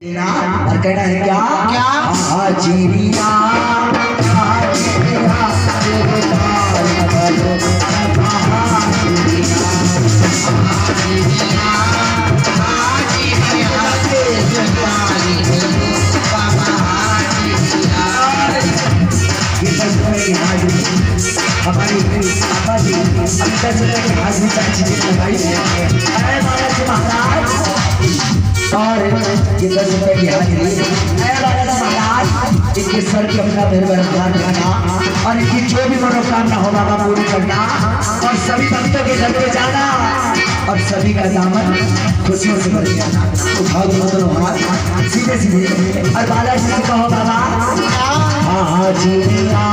और कहना है क्या क्या हाजिरिया हमारी पापा जी हाजिरी चाची जी लगाई है महाराज और ये 10 रुपए की हाजिरी महाराज इनके सर पे अपना मेहरबान रखना और इनकी जो भी मनोकामना हो बाबा पूरी करना और सभी भक्तों के घर पे जाना और सभी का दामन खुशियों से भर देना। उठाओ दोनों हाथ सीधे सीधे और बालाजी से कहो बाबा हाजिरिया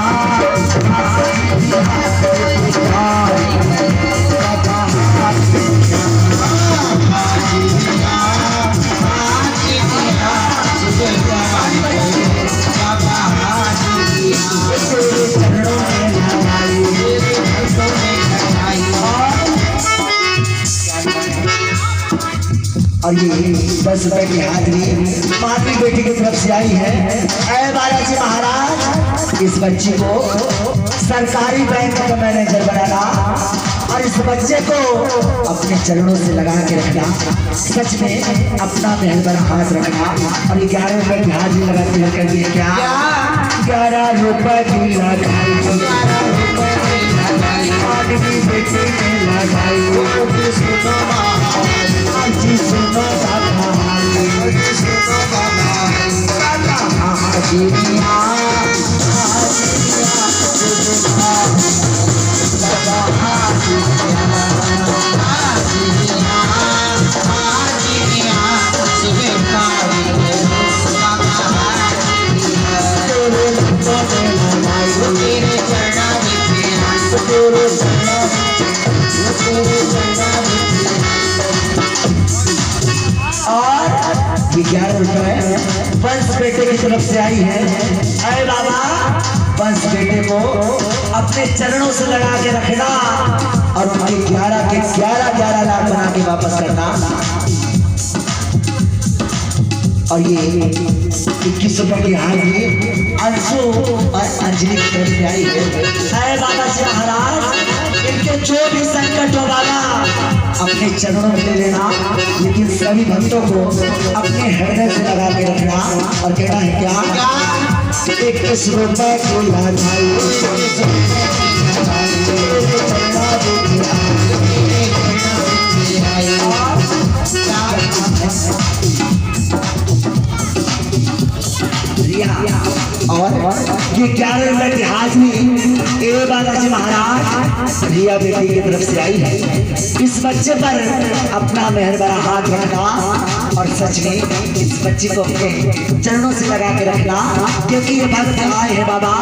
और ये 10 रुपए की हाजिरी माधवी बेटी की तरफ से आई है। ऐ बालाजी महाराज इस बच्ची को सरकारी बैंक का मैनेजर बनाना और इस बच्चे को अपने चरणों से लगा के रखना, सच में अपना मेहरबान हाथ रखना। और 11 रुपए की हाजिरी लगाते हुए कर दिए क्या 11 रुपए की लगाई माधवी बेटी ने लगाई और 11 रुपए बंस बेटे की तरफ से आई है। अरे बाबा बंस बेटे को अपने चरणों से लगा के रखना और उनके 11 के 11 लाख बना के वापस करना। और ये 21 रुपए की हाजिरी अंशु और अंजलि की तरफ से आई है। अरे बाबा जी महाराज इनके जो भी संकट हो बाबा अपने चरणों में ले लेना, लेकिन सभी भक्तों को अपने हृदय से लगा के रखना। और कहना है क्या 21 रुपए को लगाई और ये 11 रुपए की हाजिरी ए बालाजी महाराज रिया बेटी की तरफ से आई है। इस बच्चे पर अपना मेहरबान हाथ रखना और सच में इस बच्ची को अपने चरणों से लगा के रखना, क्योंकि ये भक्त आए हैं बाबा,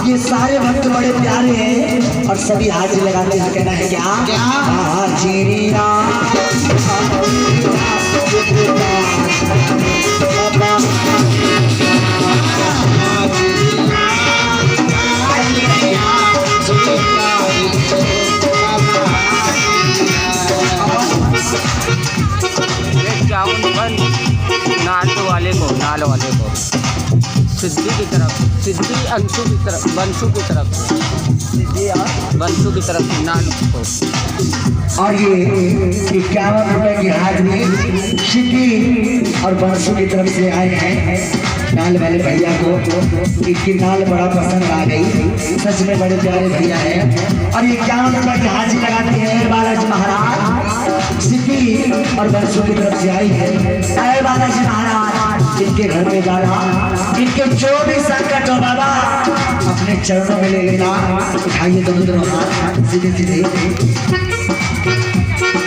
ये सारे भक्त बड़े प्यारे हैं और सभी हाजिरी लगाते हैं। कहना है क्या हाजिरिया नाल वाले को सिद्धि की तरफ सिद्धि अंशु की तरफ बंशु की तरफ सिद्धि और बंशु की तरफ नाल को। और ये 51 रुपए की हाजिरी सिद्धि और बंशु की तरफ से आए हैं। नाल वाले भैया को इनकी नाल बड़ा पसंद आ गई, सच में बड़े प्यारे भैया हैं। और ये 51 रुपए की हाजिरी लगाते हैं बालाजी महाराज सिद्धि और बंशु की तरफ से आई है। अरे बालाजी महाराज इनके घर में जाना, इनके जो भी संकट हो बाबा अपने चरणों में ले लेना। उठाइए दोनों हाथ सीधे सीधे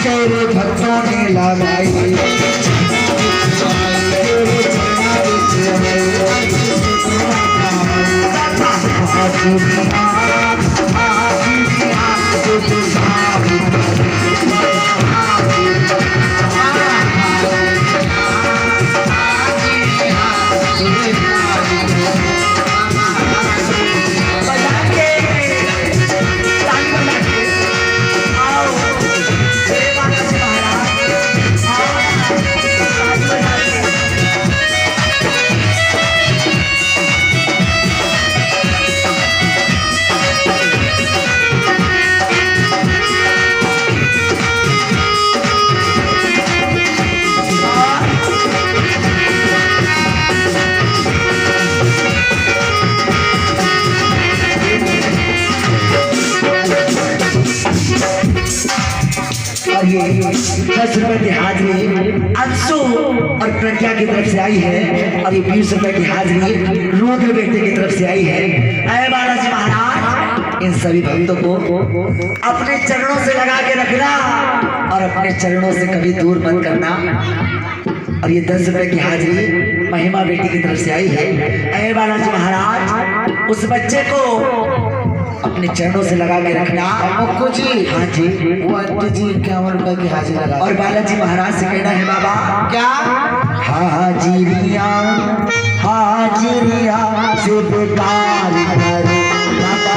तेरे भक्तों ने लगाई ये 10 रुपए की हाजिरी अंशु और प्रज्ञा की तरफ से आई है और ये 20 रुपए की हाजिरी रुद्र बेटे की तरफ से आई है। अरे बालाजी महाराज इन सभी भक्तों को अपने चरणों से लगा के रखना और अपने चरणों से कभी दूर मत करना। और ये 10 रुपए की हाजिरी महिमा बेटी की तरफ से आई है। अरे बालाजी महाराज उस बच्चे को अपने चरणों से लगा के रखना। मुक्कू जी, हाँ जी, वो आंटी जी 51 रुपए की हाजिरी लगा। और बालाजी महाराज से कहना है बाबा क्या हाजिरिया हाजिरिया से बेकार करो बाबा।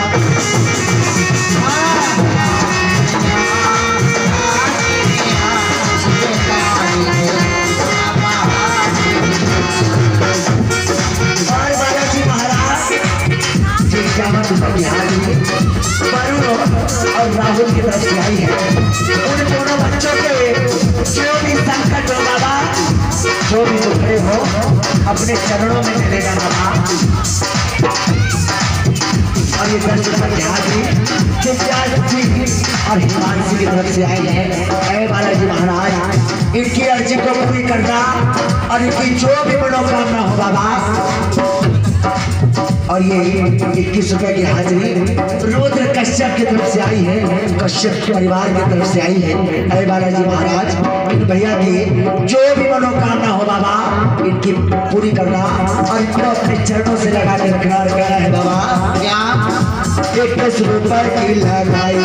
और बालाजी महाराज जी 51 रुपए की हाजिरी वरुण और राहुल की तरफ से आई है। उन दोनों बच्चों के जो भी संकट हो बाबा, जो भी दुखड़े हो, अपने चरणों में चले जाना बाबा। और ये 10 रुपए की हाजिरी दिव्यास जी और हिमांशी की तरफ से आई है। अरे बालाजी महाराज इनकी अर्जी को पूरी करना और इनकी जो भी मनोकामना हो बाबा। और ये 21 रुपए की हाजिरी रुद्र कश्यप की तरफ से आई है, कश्यप परिवार की तरफ से आई है। अरे बालाजी महाराज इन भैया की जो भी मनोकामना हो बाबा इनकी पूरी करना और इनको अपने चरणों से लगा के रखना और कहना है बाबा क्या 21 रुपए की लगाई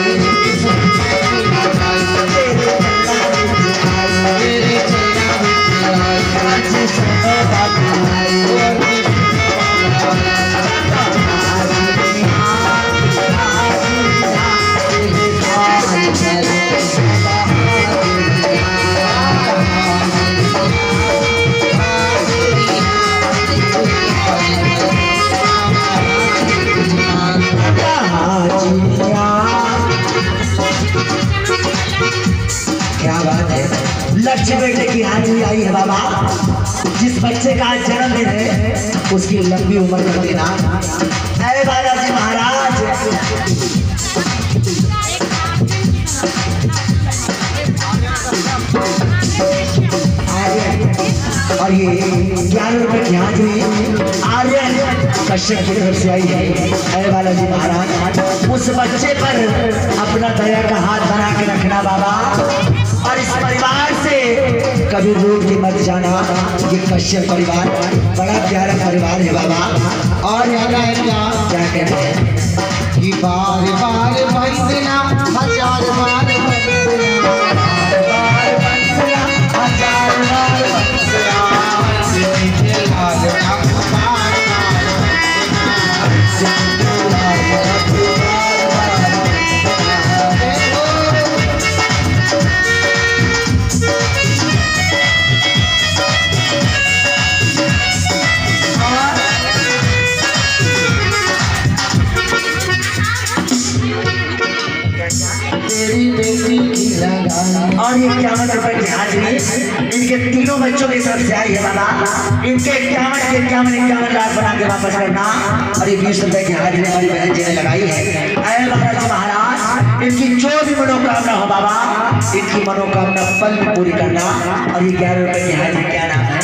क्या बात है। लक्ष्य बेटे की हाजिरी आई है बाबा। जिस बच्चे का आज जन्मदिन है उसकी लंबी उम्र कर देना। अरे बालाजी महाराज और ये 11 रुपए की हाजिरी आर्यन कश्यप की तरफ से आई है। अरे बालाजी महाराज उस बच्चे पर अपना दया का हाथ बना के रखना बाबा और इस परिवार से कभी दूर की मत जाना। ये कश्यप परिवार बड़ा प्यारा परिवार है बाबा। और याद है क्या कहते हैं कि बार बार वंदना हजार बार और ये 51 रुपए की हाजिरी इनके तीनों बच्चों की तरफ से आई है बाबा। इनके 51 लाख बना के वापस करना। और ये 20 रुपए की हाजिरी हमारी बहन जी ने लगाई है। अरे बालाजी महाराज इनकी जो भी मनोकामना हो बाबा इनकी मनोकामना पल में पूरी करना। और ये 11 रुपए की हाजिरी क्या नाम है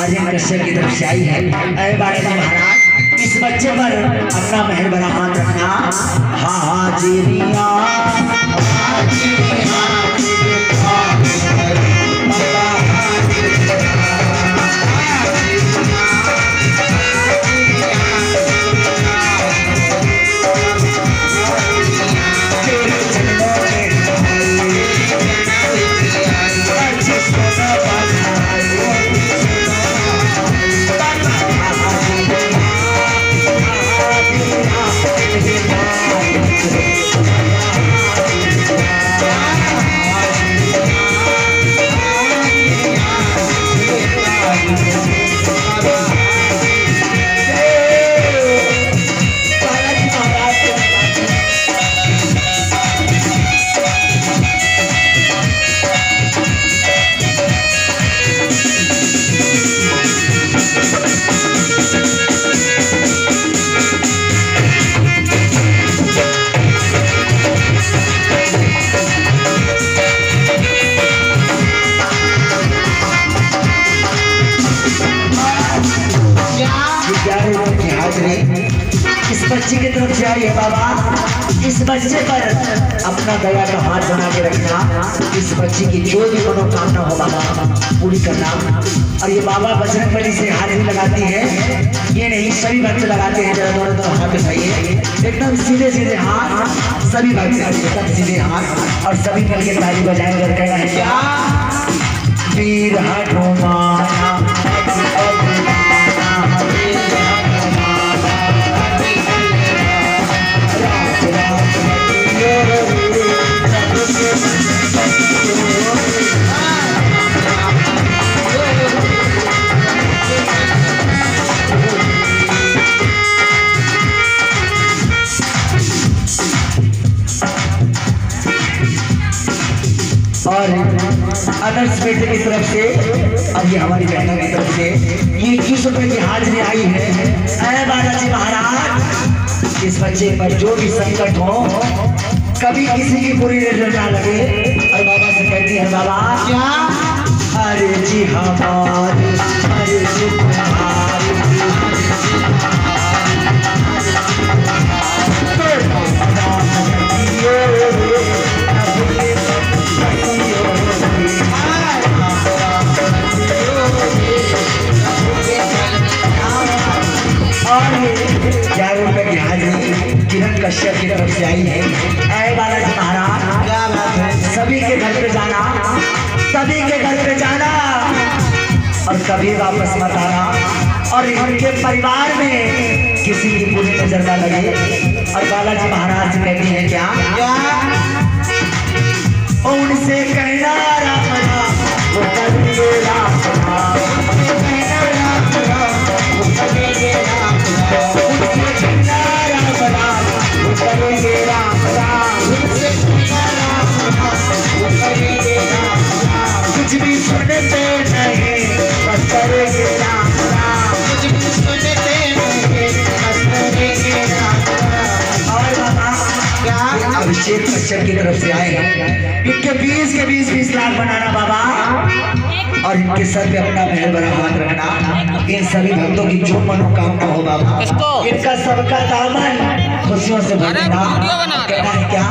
आर्यन कश्यप की तरफ से आई है। अरे बालाजी महाराज इस बच्चे पर अपना मेहर भरा हाथ रखना। हाजिरिया हाजिरी इस बच्चे की तरफ से आई है बाबा। इस बच्चे पर अपना दया का हाथ बना के रखना, इस बच्चे की जो भी मनोकामना हो बाबा पूरी करना। और ये बाबा बजरंग बली से हाजिरी लगाती है, ये नहीं सभी भक्त लगाते हैं। जरा दोनों हाथ उठाइए, एकदम सीधे सीधे हाथ, सभी भक्त एकदम सीधे हाथ, और सभी मिलके ताली बजाएंगे और कहना है क्या, वीर हनुमान और अदर्स बेटे की तरफ से और ये हमारी बहनों की तरफ से ये 21 रुपए की हाजिरी आई है। अरे बालाजी महाराज, इस बच्चे पर जो भी संकट हो, कभी किसी की बुरी नजर ना लगे। और बाबा से कहती है बाबा क्या, अरे जी हमारी, अरे जी हमारी, किरण कश्यप की तरफ से आई है। ऐ बालाजी महाराज, क्या बात है, सभी के घर पे जाना, सभी के घर पे जाना और कभी वापस मत आना, और इनके परिवार में किसी की बुरी नजर न लगे। और बालाजी महाराज से कहती है क्या, उनसे कहना राम राम, वो करेंगे राम राम, उनसे कहना राम राम, वो करेंगे राम राम, उनसे कहना राम राम, वो करेंगे राम राम, उनसे कहना राम राम, वो करेंगे राम राम, कुछ भी सुनते नहीं बस करेंगे राम राम, कुछ भी सुनते नहीं बस करेंगे राम राम। और बाबा क्या अभिषेक कश्यप की तरफ से आए हैं, इनके 20 लाख बनाना बाबा, और इनके सर पे अपना महल भरा हाथ रखना। इन सभी भक्तों की जो मनोकामना हो बाबा, इनका सबका दामन खुशियों से भरना। कहना है क्या,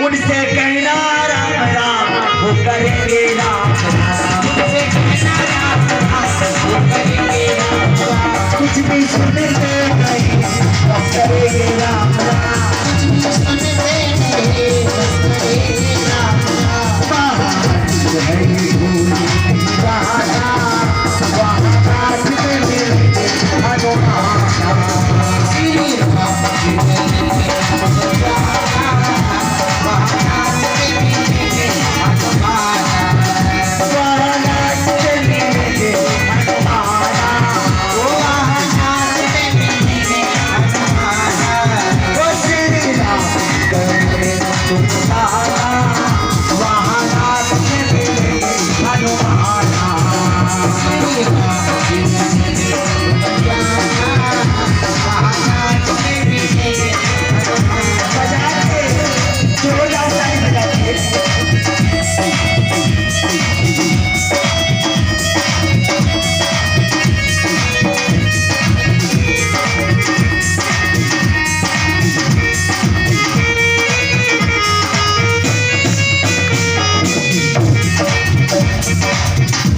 उनसे कहना राम राम, वो करेंगे राम राम, उनसे कहना राम राम, वो करेंगे राम राम, कुछ भी सुनते नहीं बस करेंगे राम राम, कुछ भी सुनते नहीं बस करेंगे राम राम।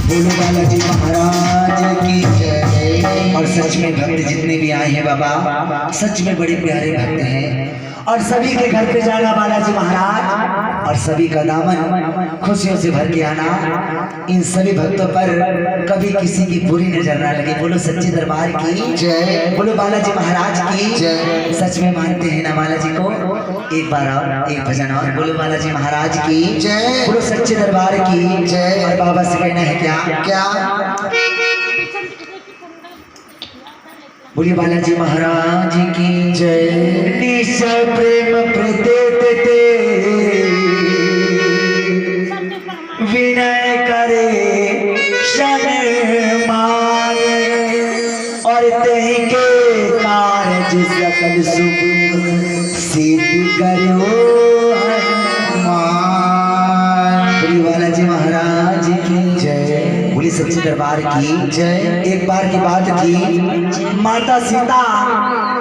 बोलो बालाजी महाराज की जय। और सच में भक्त जितने भी आए हैं बाबा, सच में बड़े प्यारे भक्त हैं, और सभी के घर पे जाना बालाजी महाराज, और सभी का दामन खुशियों से भर के आना। इन सभी भक्तों पर कभी किसी की बुरी नजर ना लगे। बोलो सच्चे दरबार की जय, बोलो बालाजी महाराज की जय। सच में मानते हैं ना बालाजी को? एक बार और एक भजन और, बोलो बालाजी महाराज की जय, बोलो सच्चे दरबार की जय। और बाबा से कहना है क्या, बोलिए बालाजी महाराज की जय। निश्चय प्रेम प्रदेते विनय करे शरण माने, और तेहि के कारज सकल सुख सिद्ध करो हनुमान। बोलिए बालाजी महाराज की जय, बोलिए सच्चे दरबार की जय। एक बार की बात की, माता सीता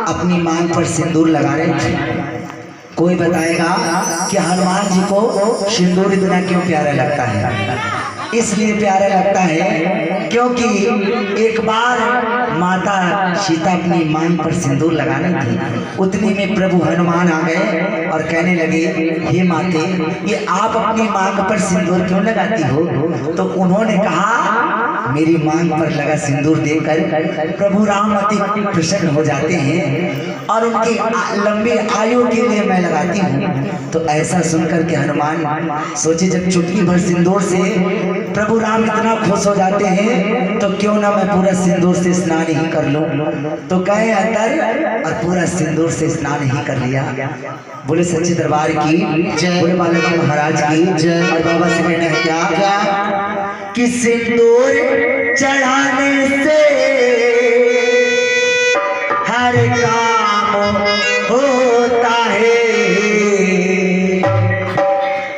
अपनी मांग पर सिंदूर लगा रहे थे। कोई बताएगा कि हनुमान जी को सिंदूर इतना क्यों प्यारा लगता है? इसलिए प्यारा लगता है क्योंकि एक बार माता सीता अपनी मांग पर सिंदूर लगाने थी, उतनी में प्रभु हनुमान आ गए और कहने लगे, हे माते, ये आप अपनी मांग पर सिंदूर क्यों लगाती हो? तो उन्होंने कहा, मेरी मांग पर लगा सिंदूर देखकर प्रभु राम अति प्रसन्न हो जाते हैं और उनकी लंबी आयु के लिए मैं लगाती हूँ। तो ऐसा सुनकर के हनुमान सोचे, जब चुटकी भर सिंदूर से प्रभु राम इतना खुश हो जाते हैं तो क्यों ना मैं पूरा सिंदूर से स्नान ही कर लूं। तो गए अंदर और पूरा सिंदूर से स्नान ही कर लिया। बोले सच्चे दरबार की जय, बोले बालाजी महाराज की जय। और बाबा से कहना है क्या कि सिंदूर चढ़ाने से हर काम होता है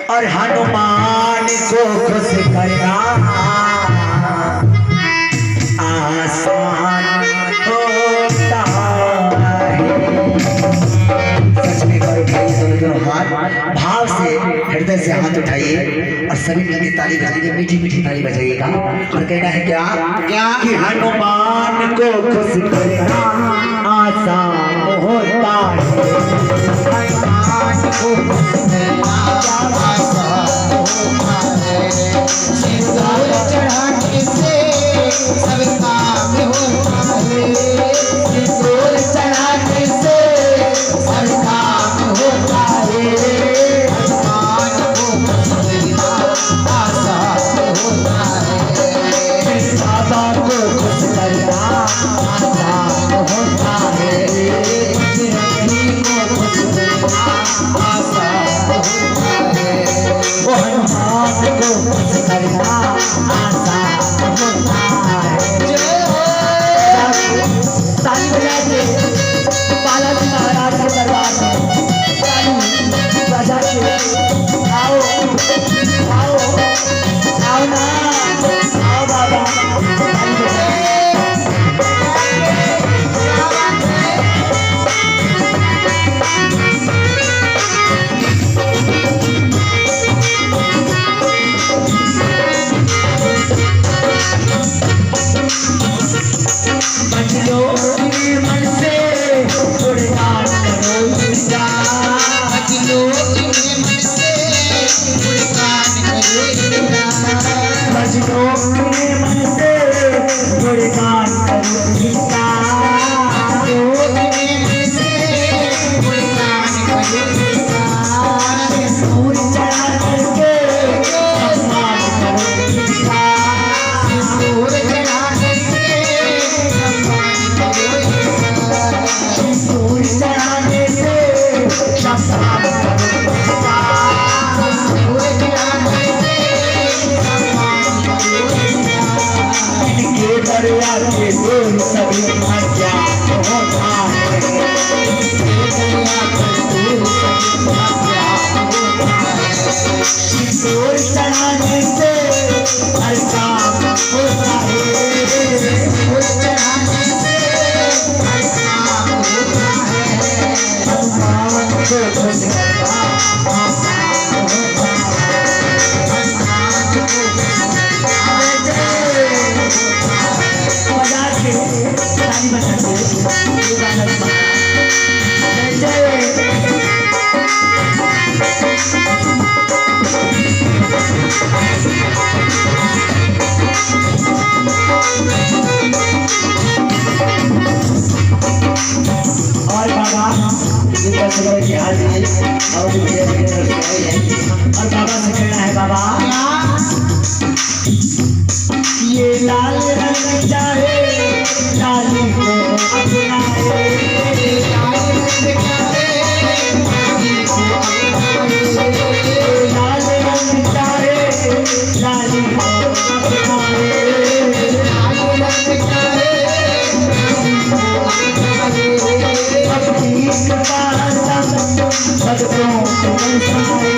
और हनुमान को खुश करना आसान होता है। सच में करो भाई, दोनों हाथ भाव से हृदय से हाथ उठाइए और सभी मिलकर ताली बजाइए, मीठी मीठी ताली बजाइएगा और कहना है क्या कि हनुमान को खुश करना आसान होता है। हनुमान को खुश करना आसान होता है। सिंदूर चढ़ाने से सब काम होता है। सिंदूर चढ़ाने से सब काम होता है। हनुमान को खुश करना आसान होता है। बाबा को खुश करना आसान होता है। जिंदगी को खुश करना आसान होता है। वो हनुमान को खुश करना आसान होता है। ताली बजा के बालाजी महाराज के दरबार में ताली बजा के आओ आओ आओ ना, आओ बाबा, ताली बजा मन से गुणगान करो इनका, मन से गुणगान करो इनका, भजनो मन से गुणगान करो इनका, मन से गुणगान करो इनका, सिंदूर चढ़ा करके सम्मान करो इनका, सिंदूर चढ़ा करके सम्मान करो इनका, सिंदूर चढ़ाने से सम्मान करो इनका, सिंदूर चढ़ाने से सम्मान करो इनका, इनके दरिया के दूर सभी हत्या होता है, इनके दरिया के दूर सभी हत्या होता है, सिंदूर चढ़ाने से हर काम होता है, सिंदूर चढ़ाने से हर काम होता है, हनुमान को खुश करना आसान होता है, हनुमान को खुश करना बजा के ताली बजा के गाना जय जय। और बाबा ऊपर से की हाजिरी और मेरे की तरफ से आई है और बाबा से कहना है, बाबा ये लाल रंग चाहे लाली को अपनाए, लाल रंग चाहे लाली को अपनाए, लाल रंग चाहे लाली को अपनाए, लाल रंग चाहे लाली को अपनाए, भक्ति का संग भक्तों को बरसाए,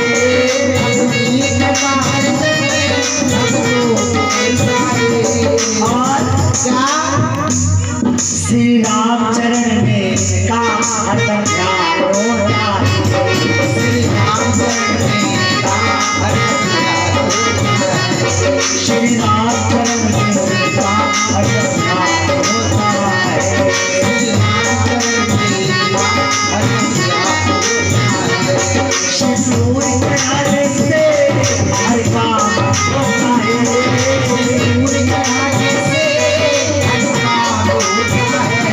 भक्ति का संग भक्तों को बरसाए, क्या श्री राम चरण में का हरदम ध्यान होता है। श्री राम चरण में का हरदम ध्यान होता है। श्री राम चरण में का हरदम ध्यान होता है। श्री राम चरण में का हरदम ध्यान होता है। सिंदूर चढ़ाने से हर काम होता है। सिंदूर चढ़ाने से हर काम होता है।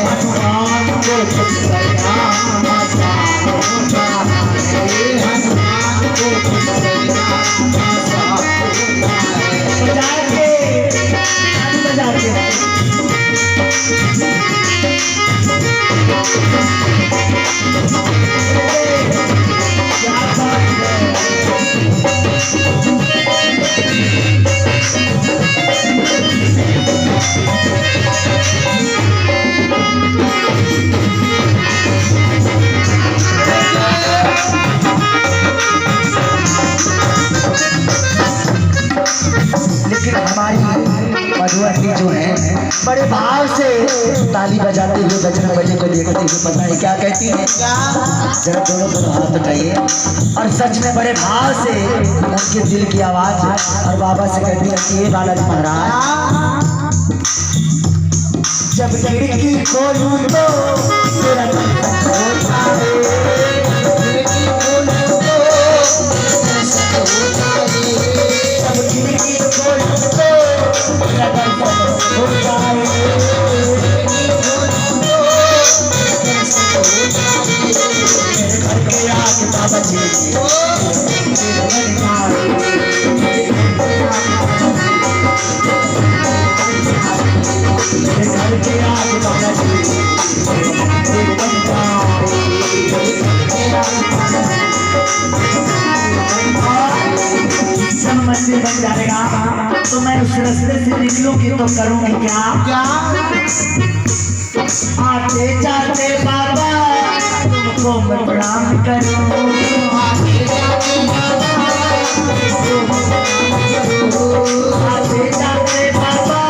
हनुमान को खुश करना आसान होता है। हनुमान को खुश करना आसान होता है। बजा के बजाते हैं। क्या बात है। लेकिन हमारी मधुवती जो है बड़े भाव से ताली बजाते हुए बजरंग बली को देखते हुए पता है क्या कहती है। जरा दोनों हाथ उठाइए और सच में बड़े भाव से उनके दिल की आवाज और बाबा से कहती है कि ये बालाजी महाराज जब खिड़की खोलूं तो तेरा दर्शन होता है। खिड़की खोलूं तो दर्शन होता है। जब खिड़की खोलूं तो तेरा दर्शन होता है। खिड़की खोलूं तो दर्शन होता है। मेरे घर के आगे बाबा जी मेरे घर के आगे बाबा जी जब मंदिर बन जाएगा तो मैं उस रास्ते से निकलूंगी तो करूंगी क्या। आते जाते बाबा तुमको मैं प्रणाम करूं। आते जाते बाबा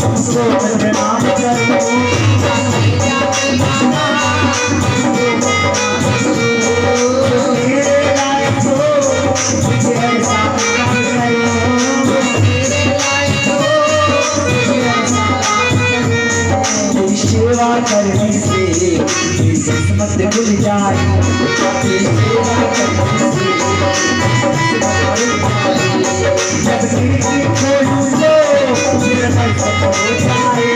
तुमको मैं प्रणाम करूं। मेरे लायक हो मुझे ऐसा काम करो। तेरी सेवा करने से मेरी किस्मत खुल जाए। तेरी सेवा करने से जब खिड़की खोलूं तो मेरा दर्शन होता है।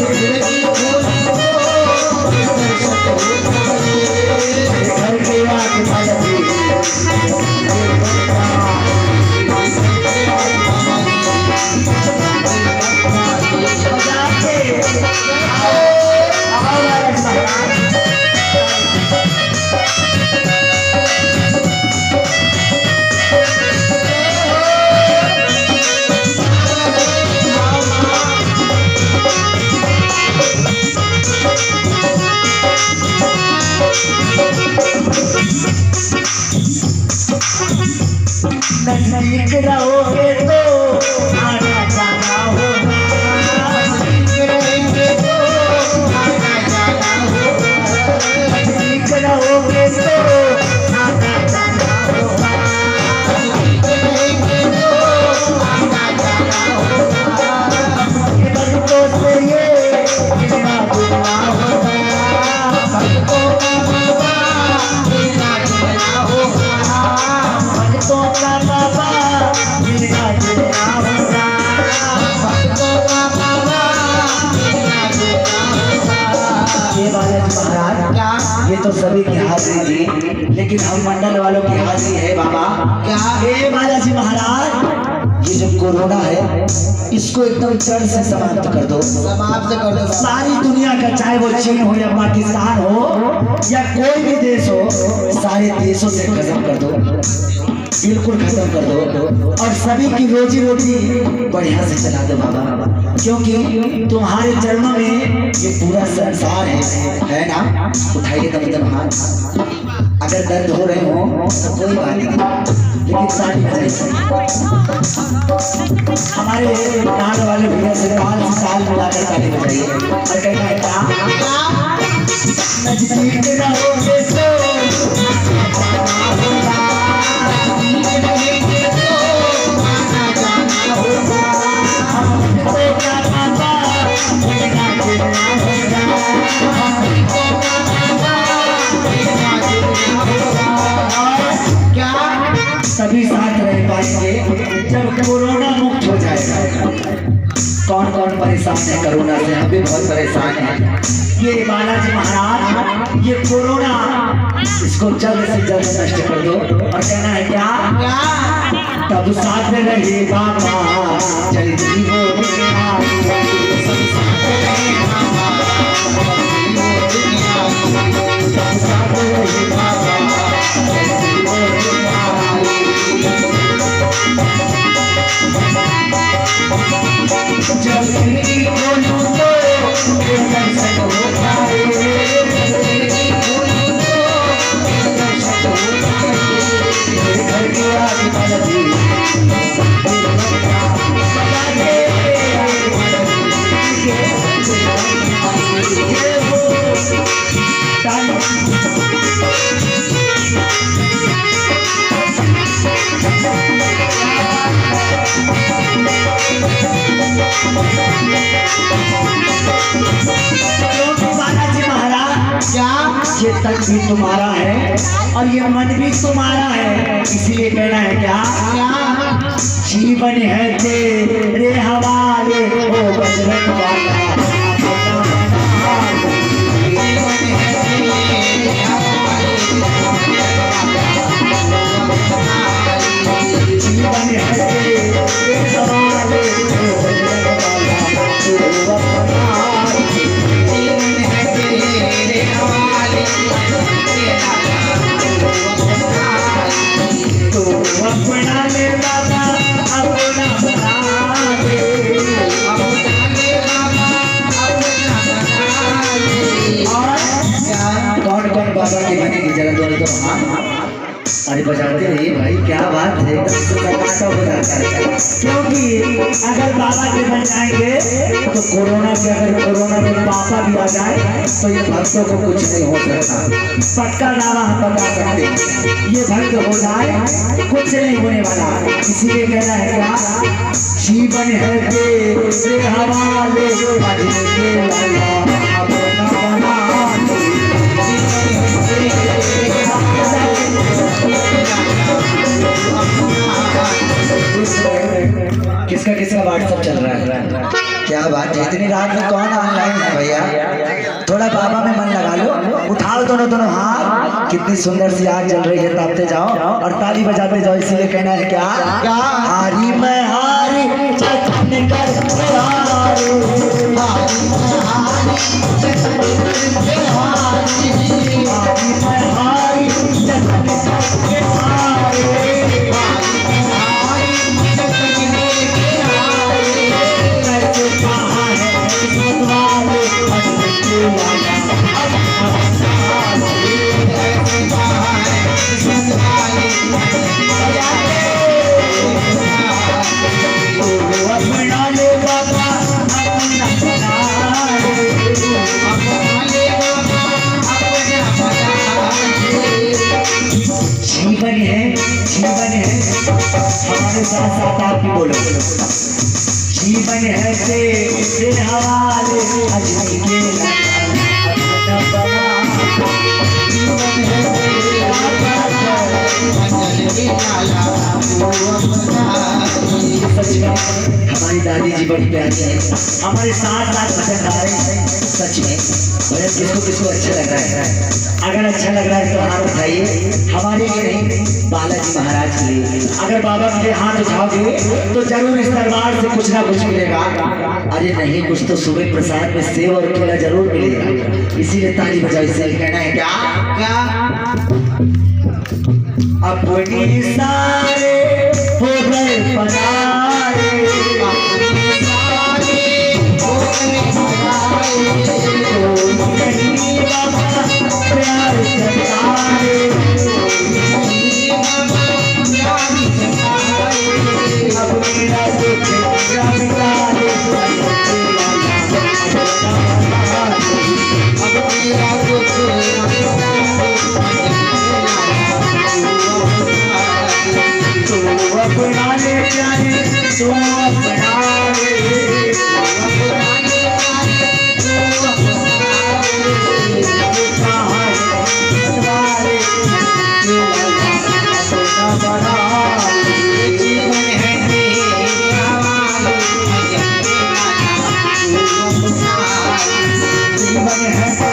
खिड़की खोलूं तो मेरा दर्शन होता है। मेरे घर के आगे बाबा जी बजाते आओ आओ नजदीक रहोगे तो आना जाना होगा। नजदीक रहोगे तो आना जाना होगा। नजदीक रहोगे तो आना जाना होगा। नजदीक रहोगे तो आना जाना होगा। ये भक्तों से ये मिलना जुलना होगा। भक्तों का बाबा मिलना जुलना होगा। भक्तों का बाबा मिलना जुलना होगा। भक्तों का बाबा मिलना जुलना होगा। ये बालाजी महाराज ये तो सभी की हाजिरी थी लेकिन हम मंडल वालों की हाजिरी है बाबा। क्या ये बालाजी महाराज ये जो कोरोना है इसको एकदम जड़ से समाप्त कर दो। समाप्त कर दो। सारी दुनिया का चाहे वो चीन हो या पाकिस्तान हो या कोई भी देश हो सारे देशों से खत्म कर दो। बिल्कुल खत्म कर दो और सभी की रोजी रोटी बढ़िया से चला दो बाबा। क्योंकि तुम्हारे चरणों में ये पूरा संसार है ना। उठाइए तब तक हाथ। अगर दर्द हो रहे हो तो कोई बात नहीं लेकिन सारी हमारे नाल वाले भैया से काल ताली बजाइए और कहना है क्या नजदीक रहोगे तो सभी साथ रह पाएंगे जब कोरोना मुक्त हो जाएगा। कौन कौन परेशान है कोरोना से? हम भी बहुत परेशान हैं। ये बालाजी महाराज ये कोरोना इसको जल्द से जल्द नष्ट कर दो और कहना है क्या तब साथ में रहिए बाबा जल्दी हो ये तन भी तुम्हारा है और ये मन भी तुम्हारा है, इसलिए कहना है क्या जीवन है तेरे हवाले ओ बजरंग वाला जीवन है तेरे हवाले ओ बजरंग वाला तो अपना ले बाबा अपना बना दे कौन कौन बाबा की बनेगी जरा दोनों तो हाँ अरे बजाते रहिए भाई, क्या बात है, एकदम सन्नाटा हो जाता है। क्योंकि अगर बाबा के बन जाएंगे तो कोरोना के अगर कोरोना में पापा भी आ जाए तो ये भक्तों को कुछ नहीं हो सकता। पक्का दावा हम बता सकते हैं, ये भक्त हो जाए कुछ नहीं होने वाला। इसीलिए कहना है क्या जीवन है तेरे हवाले किसका किसका व्हाट्सएप चल रहा है? क्या बात है, इतनी रात में कौन ऑनलाइन है भैया? थोड़ा बाबा में मन लगा लो, उठाओ दोनों दोनों हाथ। कितनी सुंदर सी आग जल रही है, तापते जाओ और ताली बजाते जाओ। इसीलिए कहना है क्या हारी मैं हारी चचन कर हारी जीवन है हमारे साथ साथ आप भी बोलो। जीवन है तेरे हवाले अजनी के हमारी दादी जी बड़ी प्यारी है, हमारे साथ साथ भजन गा रहे हैं। सच में भजन किसको किसको अच्छा लग रहा है? अगर अच्छा लग रहा है तो हाथ उठाइए, हमारे लिए नहीं बालाजी महाराज के लिए। अगर बाबा के हाथ उठाओगे तो जरूर इस दरबार से कुछ ना कुछ मिलेगा। अरे नहीं, कुछ तो सुबह प्रसाद में सेव और केला जरूर मिलेगा। इसीलिए ताली बजाओ। इसीलिए कहना है क्या अपनी सारे हो गए पराए प्यार जताए अब मेरा दुख बने